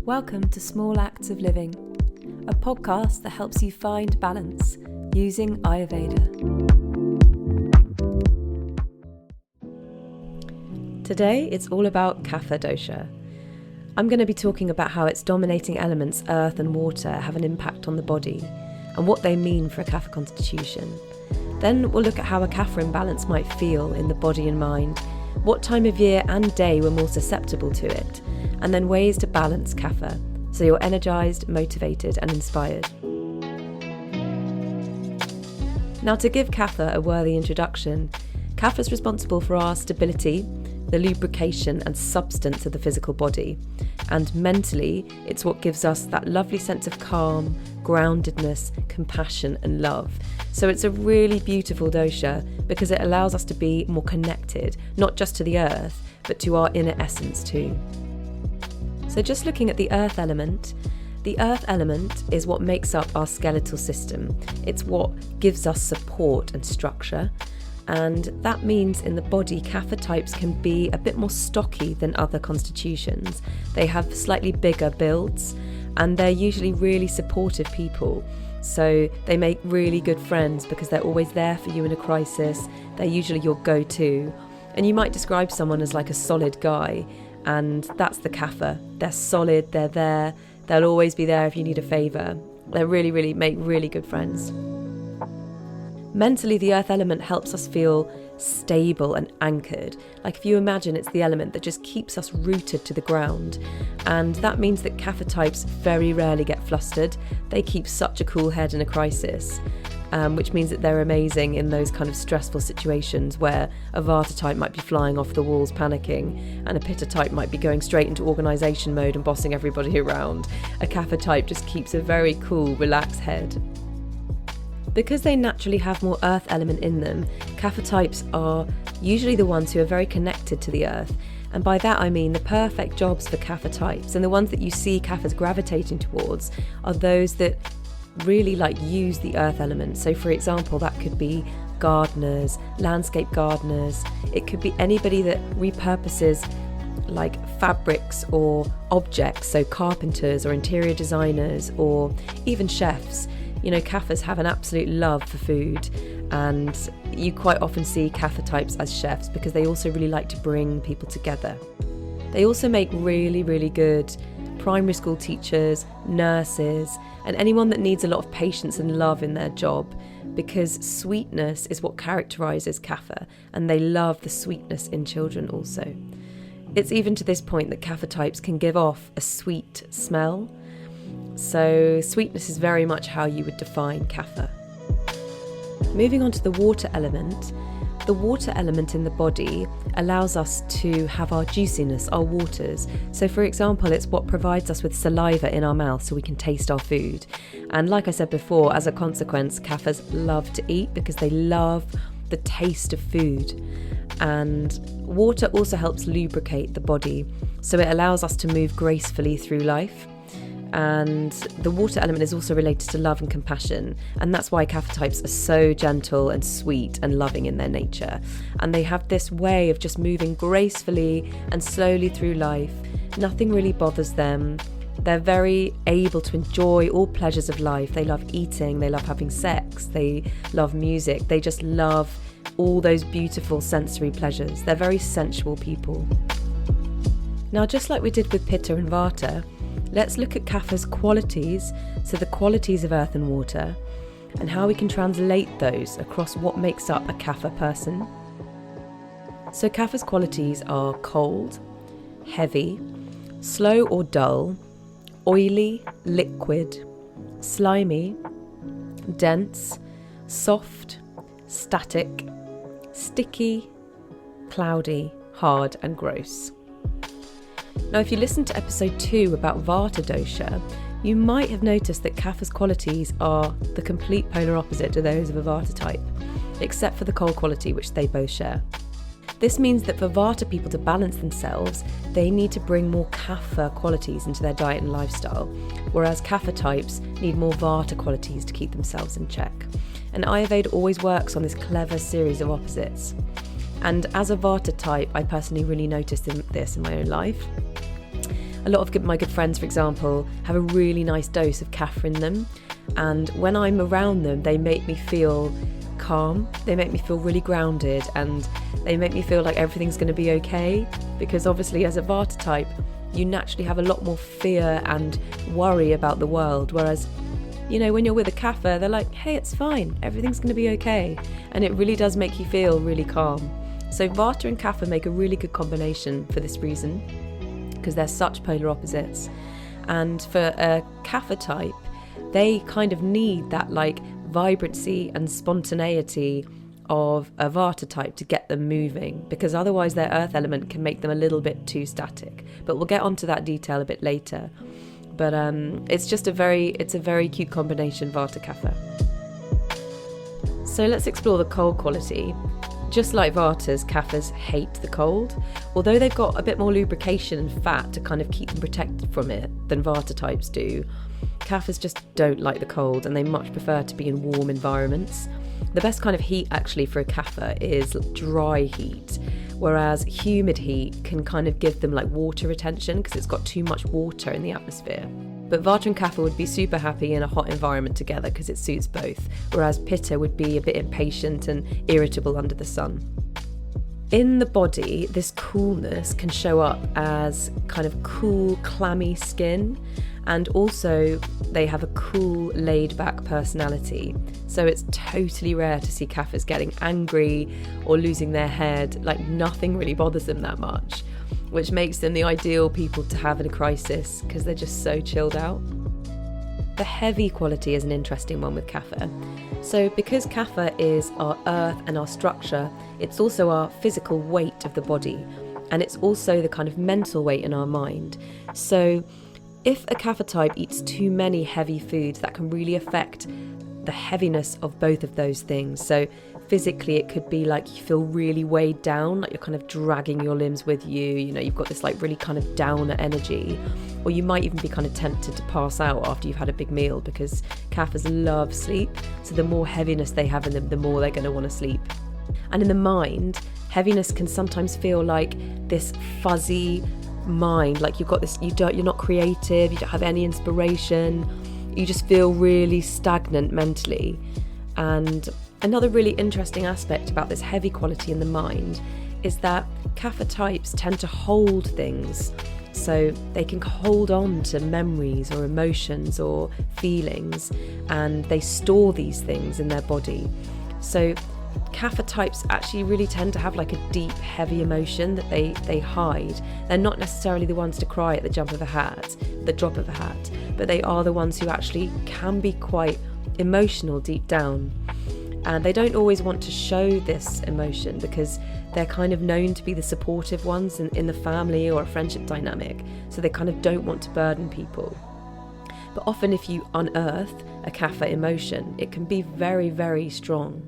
Welcome to Small Acts of Living, a podcast that helps you find balance using Ayurveda. Today it's all about Kapha Dosha. I'm going to be talking about how its dominating elements, earth and water, have an impact on the body and what they mean for a Kapha constitution. Then we'll look at how a Kapha imbalance might feel in the body and mind, what time of year and day we're more susceptible to it, and then ways to balance Kapha so you're energised, motivated and inspired. Now, to give Kapha a worthy introduction, Kapha is responsible for our stability, the lubrication and substance of the physical body, and mentally it's what gives us that lovely sense of calm, groundedness, compassion and love. So it's a really beautiful dosha because it allows us to be more connected, not just to the earth, but to our inner essence too. So just looking at the earth element is what makes up our skeletal system. It's what gives us support and structure. And that means in the body, Kapha types can be a bit more stocky than other constitutions. They have slightly bigger builds and they're usually really supportive people. So they make really good friends because they're always there for you in a crisis. They're usually your go-to. And you might describe someone as like a solid guy, and that's the Kapha. They're solid, they're there, they'll always be there if you need a favour. They really make really good friends. Mentally, the earth element helps us feel stable and anchored. Like if you imagine, it's the element that just keeps us rooted to the ground. And that means that Kapha types very rarely get flustered. They keep such a cool head in a crisis, which means that they're amazing in those kind of stressful situations where a Vata type might be flying off the walls panicking and a Pitta type might be going straight into organisation mode and bossing everybody around. A Kapha type just keeps a very cool, relaxed head. Because they naturally have more earth element in them, Kapha types are usually the ones who are very connected to the earth. And by that I mean the perfect jobs for Kapha types, and the ones that you see Kaphas gravitating towards are those that really use the earth element. So for example, that could be gardeners, landscape gardeners. It could be anybody that repurposes fabrics or objects, so carpenters or interior designers or even chefs. You know, Kaphas have an absolute love for food, and you quite often see Kapha types as chefs because they also really like to bring people together. They also make really good primary school teachers, nurses, and anyone that needs a lot of patience and love in their job, because sweetness is what characterises Kapha, and they love the sweetness in children also. It's even to this point that Kapha types can give off a sweet smell. So sweetness is very much how you would define Kapha. Moving on to the water element. The water element in the body allows us to have our juiciness, our waters. So for example, it's what provides us with saliva in our mouth so we can taste our food. And like I said before, as a consequence, Kaphas love to eat because they love the taste of food. And water also helps lubricate the body, so it allows us to move gracefully through life. And the water element is also related to love and compassion, and that's why Kapha types are so gentle and sweet and loving in their nature. And they have this way of just moving gracefully and slowly through life. Nothing really bothers them. They're very able to enjoy all pleasures of life. They love eating, they love having sex, they love music, they just love all those beautiful sensory pleasures. They're very sensual people. Now, just like we did with Pitta and Vata, let's look at Kapha's qualities, so the qualities of earth and water, and how we can translate those across what makes up a Kapha person. So Kapha's qualities are cold, heavy, slow or dull, oily, liquid, slimy, dense, soft, static, sticky, cloudy, hard and gross. Now, if you listened to episode 2 about Vata Dosha, you might have noticed that Kapha's qualities are the complete polar opposite to those of a Vata type, except for the cold quality, which they both share. This means that for Vata people to balance themselves, they need to bring more Kapha qualities into their diet and lifestyle, whereas Kapha types need more Vata qualities to keep themselves in check. And Ayurveda always works on this clever series of opposites. And as a Vata type, I personally really noticed this in my own life. a lot of my good friends, for example, have a really nice dose of Kapha in them. And when I'm around them, they make me feel calm. They make me feel really grounded, and they make me feel like everything's going to be okay. Because obviously as a Vata type, you naturally have a lot more fear and worry about the world. Whereas, when you're with a Kapha, they're like, hey, it's fine. Everything's going to be okay. And it really does make you feel really calm. So Vata and Kapha make a really good combination for this reason, because they're such polar opposites. And for a Kapha type, they kind of need that like vibrancy and spontaneity of a Vata type to get them moving, because otherwise their earth element can make them a little bit too static. But we'll get onto that detail a bit later. But it's a very cute combination, Vata Kapha. So let's explore the cold quality. Just like Vatas, Kaphas hate the cold. Although they've got a bit more lubrication and fat to kind of keep them protected from it than Vata types do, Kaphas just don't like the cold, and they much prefer to be in warm environments. The best kind of heat actually for a Kapha is dry heat, whereas humid heat can kind of give them like water retention because it's got too much water in the atmosphere. But Vata and Kapha would be super happy in a hot environment together because it suits both, whereas Pitta would be a bit impatient and irritable under the sun. In the body, this coolness can show up as kind of cool, clammy skin, and also they have a cool, laid-back personality. So it's totally rare to see Kaphas getting angry or losing their head. Like, nothing really bothers them that much, which makes them the ideal people to have in a crisis because they're just so chilled out. The heavy quality is an interesting one with Kapha. So because Kapha is our earth and our structure, it's also our physical weight of the body, and it's also the kind of mental weight in our mind. So if a Kapha type eats too many heavy foods, that can really affect the heaviness of both of those things. So physically, it could be like you feel really weighed down, like you're kind of dragging your limbs with you. You've got this like really kind of downer energy. Or you might even be kind of tempted to pass out after you've had a big meal, because Kaphas love sleep. So the more heaviness they have in them, the more they're going to want to sleep. And in the mind, heaviness can sometimes feel like this fuzzy mind, like you've got this, you're not creative, you don't have any inspiration, you just feel really stagnant mentally. And another really interesting aspect about this heavy quality in the mind is that Kapha types tend to hold things. So they can hold on to memories or emotions or feelings, and they store these things in their body. So Kapha types actually really tend to have like a deep, heavy emotion that they hide. They're not necessarily the ones to cry at the drop of a hat, but they are the ones who actually can be quite emotional deep down. And they don't always want to show this emotion because they're kind of known to be the supportive ones in the family or a friendship dynamic. So they kind of don't want to burden people. But often if you unearth a Kapha emotion, it can be very, very strong.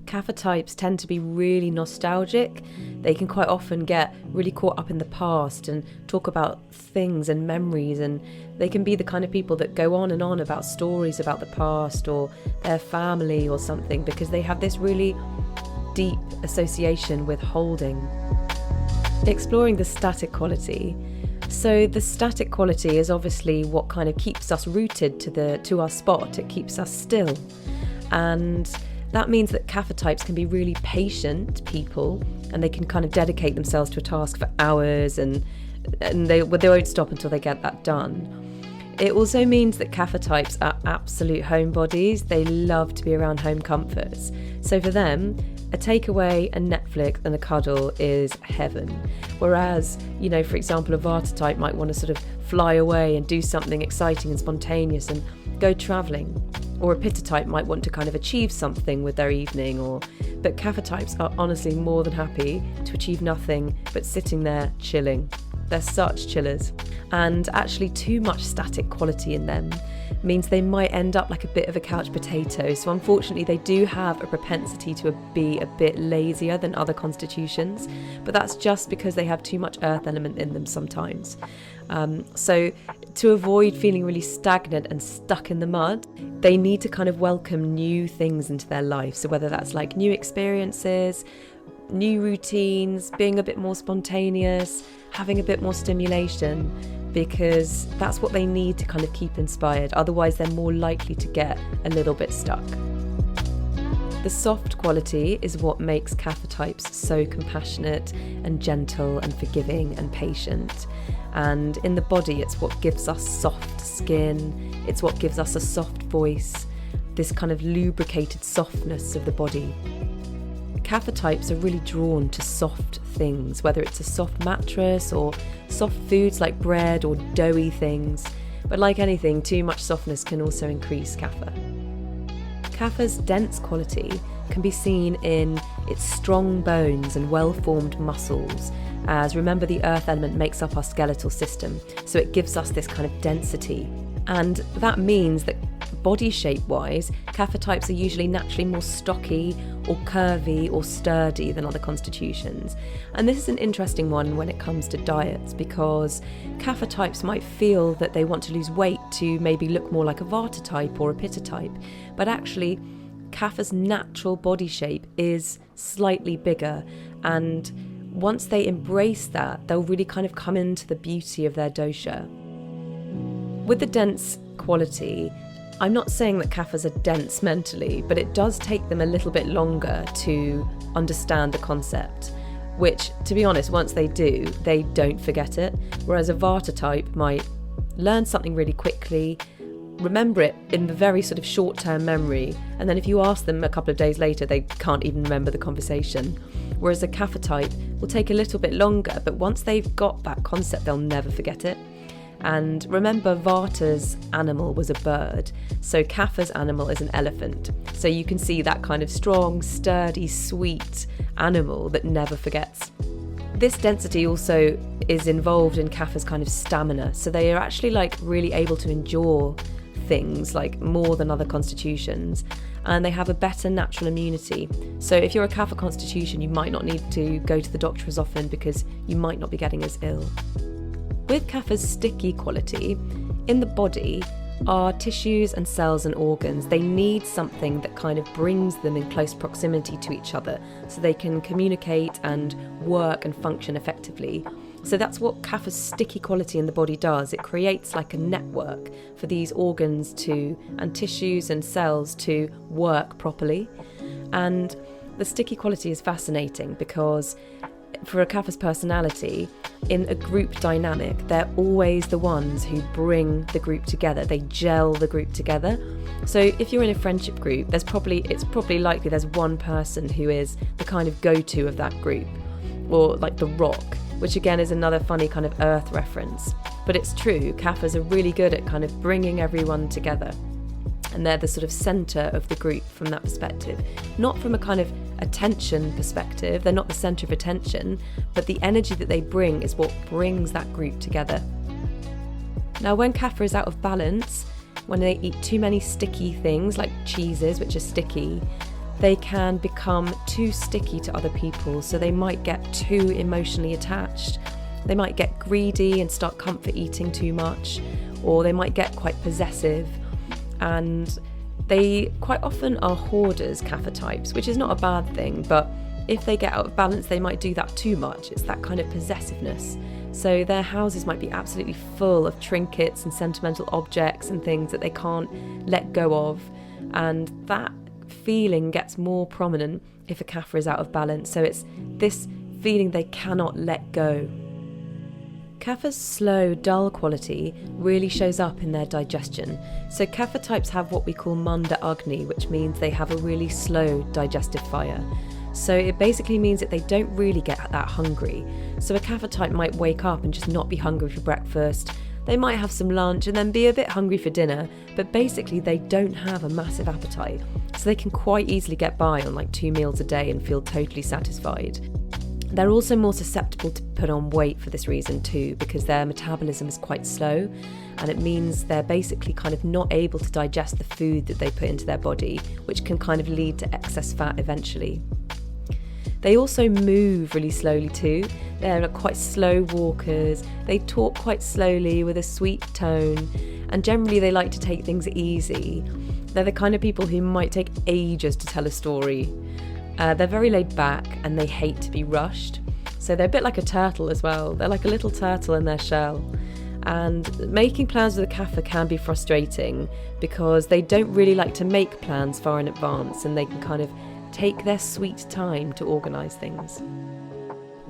Kapha types tend to be really nostalgic. They can quite often get really caught up in the past and talk about things and memories, and they can be the kind of people that go on and on about stories about the past or their family or something, because they have this really deep association with holding. Exploring the static quality. So the static quality is obviously what kind of keeps us rooted to our spot. It keeps us still. And that means that Kapha types can be really patient people, and they can kind of dedicate themselves to a task for hours, and they won't stop until they get that done. It also means that Kapha types are absolute homebodies. They love to be around home comforts. So for them, a takeaway, a Netflix and a cuddle is heaven. Whereas, for example, a Vata type might want to sort of fly away and do something exciting and spontaneous and go travelling. Or a Pitta type might want to kind of achieve something with their evening, but Kapha types are honestly more than happy to achieve nothing but sitting there chilling. They're such chillers. And actually too much static quality in them means they might end up like a bit of a couch potato. So unfortunately they do have a propensity to be a bit lazier than other constitutions, but that's just because they have too much earth element in them sometimes. So to avoid feeling really stagnant and stuck in the mud, they need to kind of welcome new things into their life. So whether that's like new experiences, new routines, being a bit more spontaneous, having a bit more stimulation, because that's what they need to kind of keep inspired. Otherwise, they're more likely to get a little bit stuck. The soft quality is what makes Kapha types so compassionate and gentle and forgiving and patient. And in the body, it's what gives us soft skin, it's what gives us a soft voice, this kind of lubricated softness of the body. Kapha types are really drawn to soft things, whether it's a soft mattress or soft foods like bread or doughy things. But like anything, too much softness can also increase Kapha. Kapha's dense quality can be seen in its strong bones and well-formed muscles, as remember the earth element makes up our skeletal system, so it gives us this kind of density. And that means that body shape-wise, Kapha types are usually naturally more stocky or curvy or sturdy than other constitutions. And this is an interesting one when it comes to diets, because Kapha types might feel that they want to lose weight to maybe look more like a Vata type or a Pitta type, but actually Kapha's natural body shape is slightly bigger, and once they embrace that, they'll really kind of come into the beauty of their dosha. With the dense quality, I'm not saying that Kaphas are dense mentally, but it does take them a little bit longer to understand the concept, which, to be honest, once they do, they don't forget it, whereas a Vata type might learn something really quickly, remember it in the very sort of short-term memory, and then if you ask them a couple of days later, they can't even remember the conversation. Whereas a Kapha type will take a little bit longer, but once they've got that concept, they'll never forget it. And remember, Vata's animal was a bird, so Kapha's animal is an elephant. So you can see that kind of strong, sturdy, sweet animal that never forgets. This density also is involved in Kapha's kind of stamina, so they are actually like really able to endure things like more than other constitutions, and they have a better natural immunity. So if you're a Kapha constitution, you might not need to go to the doctor as often because you might not be getting as ill. With Kapha's sticky quality, in the body, our tissues and cells and organs, they need something that kind of brings them in close proximity to each other so they can communicate and work and function effectively. So that's what Kapha's sticky quality in the body does. It creates like a network for these organs and tissues and cells to work properly. And the sticky quality is fascinating because for a Kapha's personality, in a group dynamic, they're always the ones who bring the group together. They gel the group together. So if you're in a friendship group, it's probably likely there's one person who is the kind of go-to of that group, or like the rock, which again is another funny kind of earth reference. But it's true, Kaphas are really good at kind of bringing everyone together. And they're the sort of centre of the group from that perspective. Not from a kind of attention perspective, they're not the centre of attention, but the energy that they bring is what brings that group together. Now, when Kapha is out of balance, when they eat too many sticky things like cheeses, which are sticky, they can become too sticky to other people, so they might get too emotionally attached. They might get greedy and start comfort eating too much, or they might get quite possessive. And they quite often are hoarders, Kapha types, which is not a bad thing, but if they get out of balance, they might do that too much. It's that kind of possessiveness. So their houses might be absolutely full of trinkets and sentimental objects and things that they can't let go of. And that feeling gets more prominent if a Kapha is out of balance. So it's this feeling they cannot let go. Kapha's slow, dull quality really shows up in their digestion. So Kapha types have what we call Manda Agni, which means they have a really slow digestive fire. So it basically means that they don't really get that hungry. So a Kapha type might wake up and just not be hungry for breakfast. They might have some lunch and then be a bit hungry for dinner, but basically they don't have a massive appetite. So they can quite easily get by on like 2 meals a day and feel totally satisfied. They're also more susceptible to put on weight for this reason too, because their metabolism is quite slow, and it means they're basically kind of not able to digest the food that they put into their body, which can kind of lead to excess fat eventually. They also move really slowly too. They're quite slow walkers. They talk quite slowly with a sweet tone, and generally they like to take things easy. They're the kind of people who might take ages to tell a story. They're very laid back and they hate to be rushed. So they're a bit like a turtle as well. They're like a little turtle in their shell. And making plans with a Kapha can be frustrating because they don't really like to make plans far in advance, and they can kind of take their sweet time to organise things.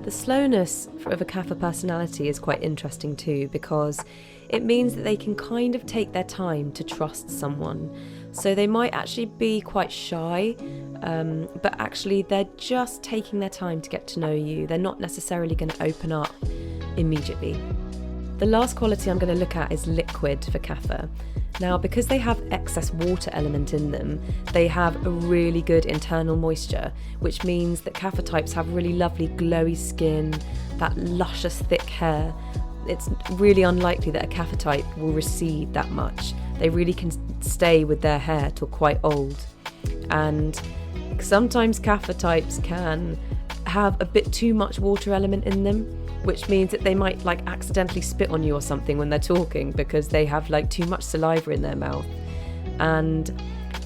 The slowness of a Kapha personality is quite interesting too, because it means that they can kind of take their time to trust someone. So they might actually be quite shy, but actually they're just taking their time to get to know you. They're not necessarily going to open up immediately. The last quality I'm going to look at is liquid for Kapha. Now, because they have excess water element in them, they have a really good internal moisture, which means that Kapha types have really lovely glowy skin, that luscious thick hair. It's really unlikely that a Kapha type will recede that much. They really can stay with their hair till quite old. And sometimes Kapha types can have a bit too much water element in them, which means that they might like accidentally spit on you or something when they're talking because they have like too much saliva in their mouth. And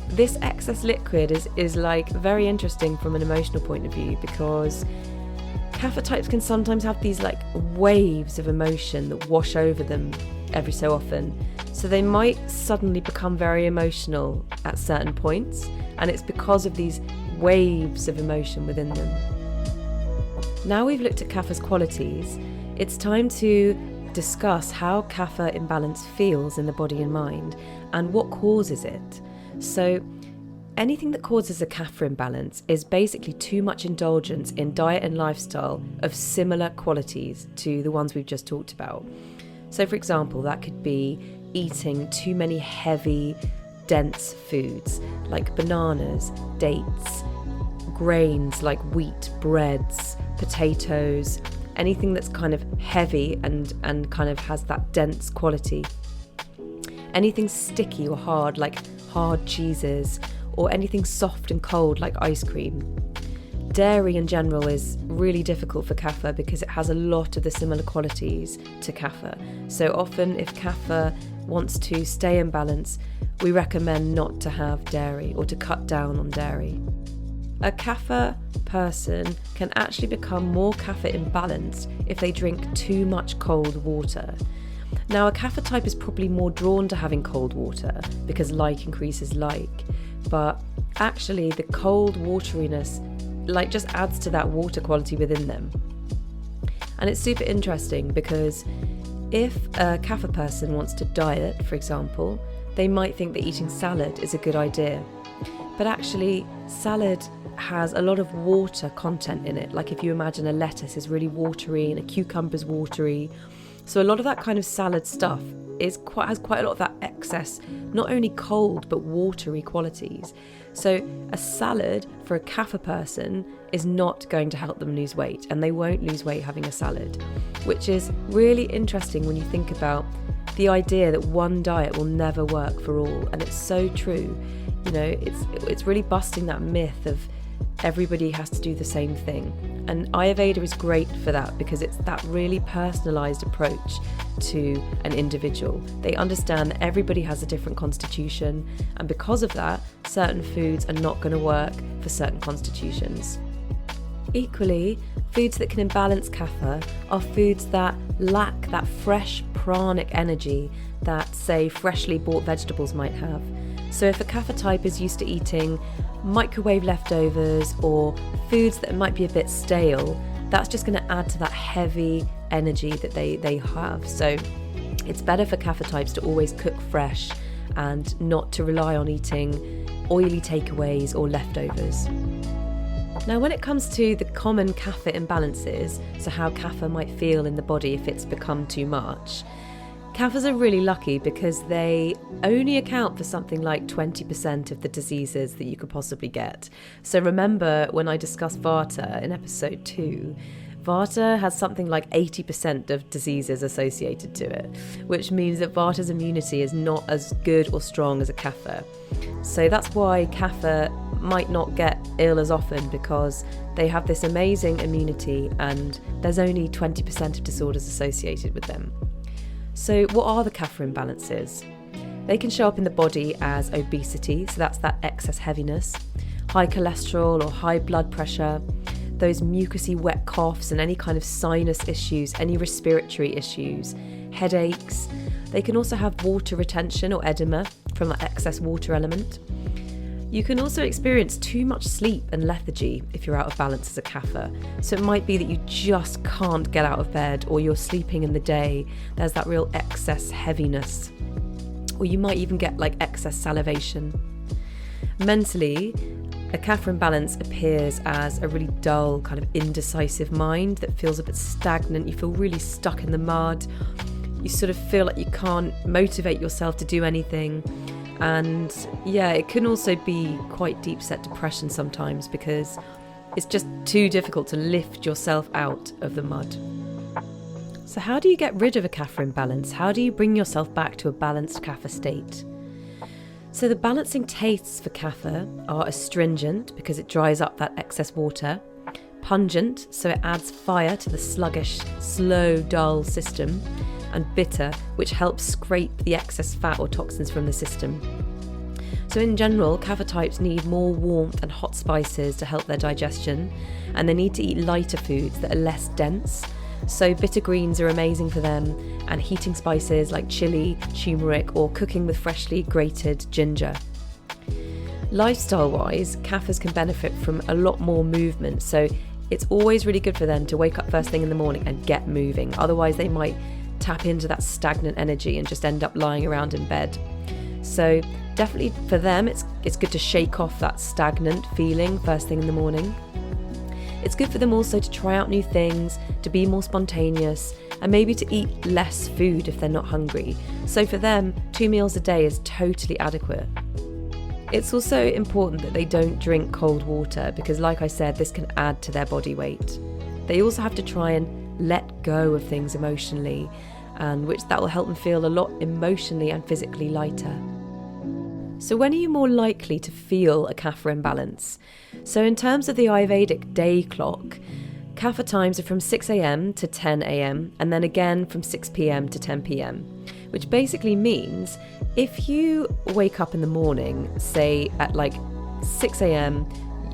this excess liquid is like very interesting from an emotional point of view, because Kapha types can sometimes have these like waves of emotion that wash over them every so often. So they might suddenly become very emotional at certain points, and it's because of these waves of emotion within them. Now we've looked at Kapha's qualities, it's time to discuss how Kapha imbalance feels in the body and mind and what causes it. So anything that causes a Kapha imbalance is basically too much indulgence in diet and lifestyle of similar qualities to the ones we've just talked about. So for example, that could be eating too many heavy, dense foods like bananas, dates, grains like wheat, breads, potatoes, anything that's kind of heavy and kind of has that dense quality. Anything sticky or hard like hard cheeses, or anything soft and cold like ice cream. Dairy in general is really difficult for Kapha because it has a lot of the similar qualities to Kapha. So often if Kapha wants to stay in balance, we recommend not to have dairy or to cut down on dairy. A Kapha person can actually become more Kapha imbalanced if they drink too much cold water. Now, a Kapha type is probably more drawn to having cold water because like increases like, but actually the cold wateriness like just adds to that water quality within them. And it's super interesting because if a Kapha person wants to diet, for example, they might think that eating salad is a good idea. But actually, salad has a lot of water content in it. Like if you imagine a lettuce is really watery and a cucumber's watery. So a lot of that kind of salad stuff has quite a lot of that excess, not only cold, but watery qualities. So a salad for a Kapha person is not going to help them lose weight, and they won't lose weight having a salad, which is really interesting when you think about the idea that one diet will never work for all. And it's so true. You know, it's really busting that myth of everybody has to do the same thing. And Ayurveda is great for that because it's that really personalised approach to an individual. They understand that everybody has a different constitution, and because of that, certain foods are not going to work for certain constitutions. Equally, foods that can imbalance Kapha are foods that lack that fresh pranic energy that, say, freshly bought vegetables might have. So if a Kapha type is used to eating microwave leftovers or foods that might be a bit stale, that's just going to add to that heavy energy that they have. So it's better for Kapha types to always cook fresh and not to rely on eating oily takeaways or leftovers. Now, when it comes to the common Kapha imbalances, so how Kapha might feel in the body if it's become too much, Kaphas are really lucky because they only account for something like 20% of the diseases that you could possibly get. So remember when I discussed Vata in episode 2, Vata has something like 80% of diseases associated to it, which means that Vata's immunity is not as good or strong as a Kapha. So that's why Kapha might not get ill as often, because they have this amazing immunity and there's only 20% of disorders associated with them. So what are the Kapha imbalances? They can show up in the body as obesity, so that's that excess heaviness, high cholesterol or high blood pressure, those mucousy wet coughs and any kind of sinus issues, any respiratory issues, headaches. They can also have water retention or edema from that excess water element. You can also experience too much sleep and lethargy if you're out of balance as a Kapha. So it might be that you just can't get out of bed, or you're sleeping in the day. There's that real excess heaviness. Or you might even get like excess salivation. Mentally, a Kapha imbalance appears as a really dull, kind of indecisive mind that feels a bit stagnant. You feel really stuck in the mud. You sort of feel like you can't motivate yourself to do anything. And yeah, it can also be quite deep set depression sometimes, because it's just too difficult to lift yourself out of the mud. So how do you get rid of a Kapha imbalance? How do you bring yourself back to a balanced Kapha state? So the balancing tastes for Kapha are astringent, because it dries up that excess water, pungent, so it adds fire to the sluggish, slow, dull system, and bitter, which helps scrape the excess fat or toxins from the system. So in general, Kapha types need more warmth and hot spices to help their digestion, and they need to eat lighter foods that are less dense. So bitter greens are amazing for them, and heating spices like chili, turmeric, or cooking with freshly grated ginger. Lifestyle-wise, Kaphas can benefit from a lot more movement, so it's always really good for them to wake up first thing in the morning and get moving. Otherwise, they might tap into that stagnant energy and just end up lying around in bed. So definitely for them, it's good to shake off that stagnant feeling first thing in the morning. It's good for them also to try out new things, to be more spontaneous, and maybe to eat less food if they're not hungry. So for them, 2 meals a day is totally adequate. It's also important that they don't drink cold water, because like I said, this can add to their body weight. They also have to try and let go of things emotionally, and that will help them feel a lot emotionally and physically lighter. So when are you more likely to feel a Kapha imbalance? So in terms of the Ayurvedic day clock, Kapha times are from 6 a.m. to 10 a.m. and then again from 6 p.m. to 10 p.m, which basically means if you wake up in the morning, say at like 6 a.m,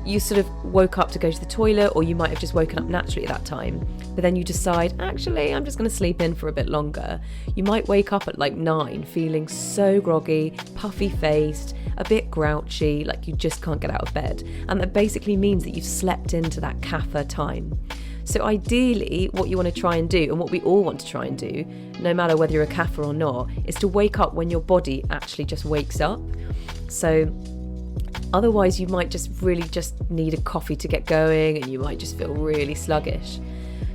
you sort of woke up to go to the toilet, or you might have just woken up naturally at that time, but then you decide, actually, I'm just going to sleep in for a bit longer. You might wake up at like 9 feeling so groggy, puffy-faced, a bit grouchy, like you just can't get out of bed. And that basically means that you've slept into that Kapha time. So ideally, what you want to try and do, and what we all want to try and do, no matter whether you're a Kapha or not, is to wake up when your body actually just wakes up. So otherwise, you might just need a coffee to get going, and you might just feel really sluggish.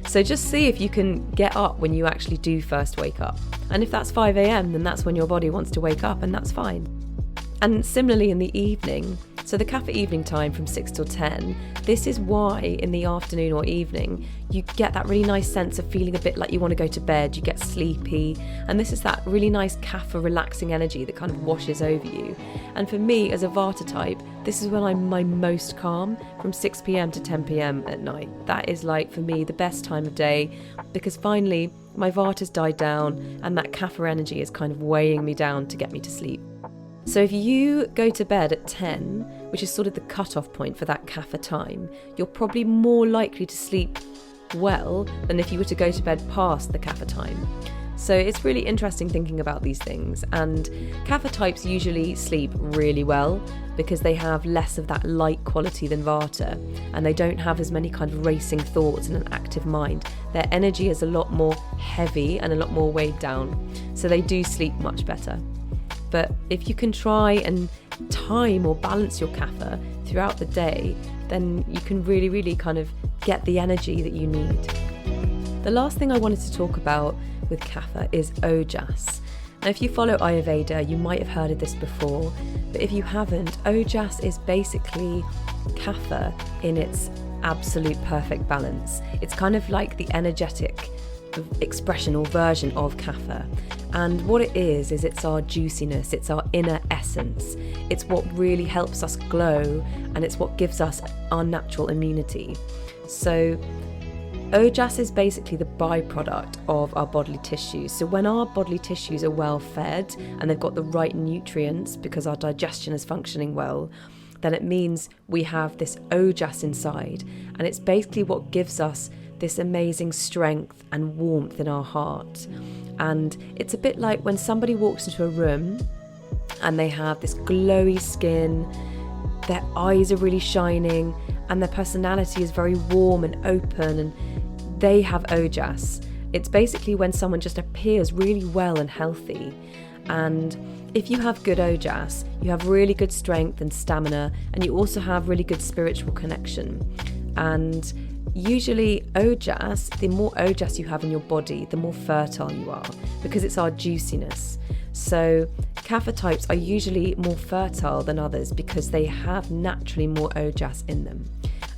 So just see if you can get up when you actually do first wake up. And if that's 5 a.m, then that's when your body wants to wake up, and that's fine. And similarly in the evening, so the Kapha evening time from 6 till 10, this is why in the afternoon or evening, you get that really nice sense of feeling a bit like you want to go to bed, you get sleepy, and this is that really nice Kapha relaxing energy that kind of washes over you. And for me, as a Vata type, this is when I'm my most calm, from 6 p.m. to 10 p.m. at night. That is like, for me, the best time of day, because finally, my Vata's died down, and that Kapha energy is kind of weighing me down to get me to sleep. So if you go to bed at 10, which is sort of the cut-off point for that Kapha time, you're probably more likely to sleep well than if you were to go to bed past the Kapha time. So it's really interesting thinking about these things. And Kapha types usually sleep really well because they have less of that light quality than Vata, and they don't have as many kind of racing thoughts and an active mind. Their energy is a lot more heavy and a lot more weighed down, so they do sleep much better. But if you can try and time or balance your Kapha throughout the day, then you can really, really kind of get the energy that you need. The last thing I wanted to talk about with Kapha is Ojas. Now, if you follow Ayurveda, you might have heard of this before, but if you haven't, Ojas is basically Kapha in its absolute perfect balance. It's kind of like the energetic expression or version of Kapha. And what it is it's our juiciness, it's our inner essence. It's what really helps us glow, and it's what gives us our natural immunity. So Ojas is basically the byproduct of our bodily tissues. So when our bodily tissues are well fed and they've got the right nutrients because our digestion is functioning well, then it means we have this ojas inside, and it's basically what gives us this amazing strength and warmth in our heart. And it's a bit like when somebody walks into a room and they have this glowy skin, their eyes are really shining, and their personality is very warm and open, and they have ojas. It's basically when someone just appears really well and healthy. And if you have good ojas, you have really good strength and stamina, and you also have really good spiritual connection. And usually ojas, the more ojas you have in your body, the more fertile you are, because it's our juiciness. So Kapha types are usually more fertile than others because they have naturally more ojas in them.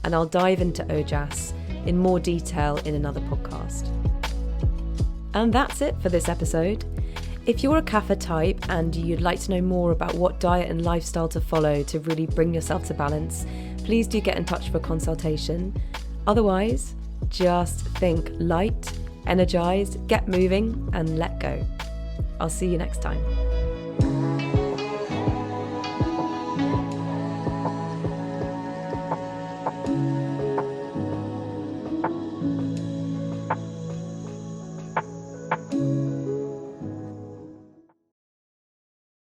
And I'll dive into ojas in more detail in another podcast. And that's it for this episode. If you're a Kapha type and you'd like to know more about what diet and lifestyle to follow to really bring yourself to balance, please do get in touch for a consultation. Otherwise, just think light, energized, get moving, and let go. I'll see you next time.